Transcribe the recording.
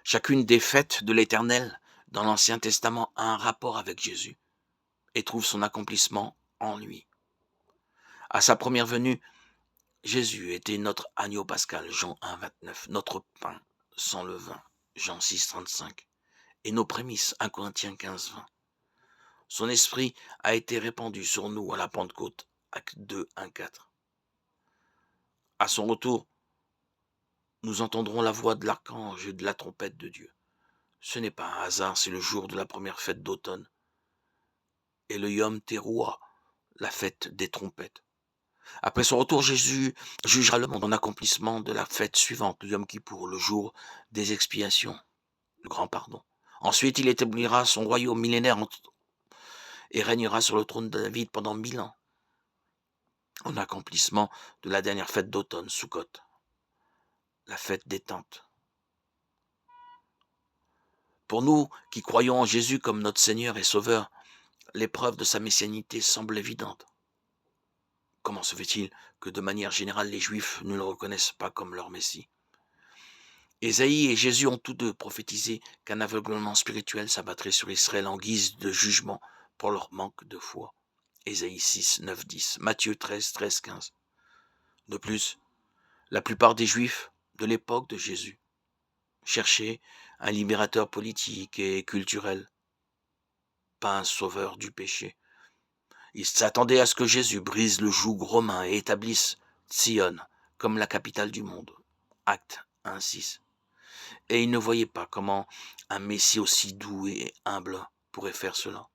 Chacune des fêtes de l'Éternel dans l'Ancien Testament a un rapport avec Jésus et trouve son accomplissement en lui. À sa première venue, Jésus était notre agneau pascal, Jean 1, 29, notre pain sans levain, Jean 6, 35, et nos prémices, 1 Corinthiens 15, 20. Son esprit a été répandu sur nous à la Pentecôte, Actes 2, 1, 4. À son retour, nous entendrons la voix de l'archange et de la trompette de Dieu. Ce n'est pas un hasard, c'est le jour de la première fête d'automne. Et le Yom Teruah, la fête des trompettes. Après son retour, Jésus jugera le monde en accomplissement de la fête suivante, le Yom Kippour, le jour des expiations, le grand pardon. Ensuite, il établira son royaume millénaire et régnera sur le trône de David pendant 1000 ans, en accomplissement de la dernière fête d'automne, Sukkot, la fête des tentes. Pour nous qui croyons en Jésus comme notre Seigneur et Sauveur, l'épreuve de sa messianité semble évidente. Comment se fait-il que de manière générale les Juifs ne le reconnaissent pas comme leur Messie? Ésaïe et Jésus ont tous deux prophétisé qu'un aveuglement spirituel s'abattrait sur Israël en guise de jugement pour leur manque de foi. Ésaïe 6, 9, 10, Matthieu 13, 13, 15. De plus, la plupart des Juifs de l'époque de Jésus cherchaient un libérateur politique et culturel, pas un sauveur du péché. Ils s'attendaient à ce que Jésus brise le joug romain et établisse Sion comme la capitale du monde. Acte 1, 6. Et ils ne voyaient pas comment un Messie aussi doux et humble pourrait faire cela.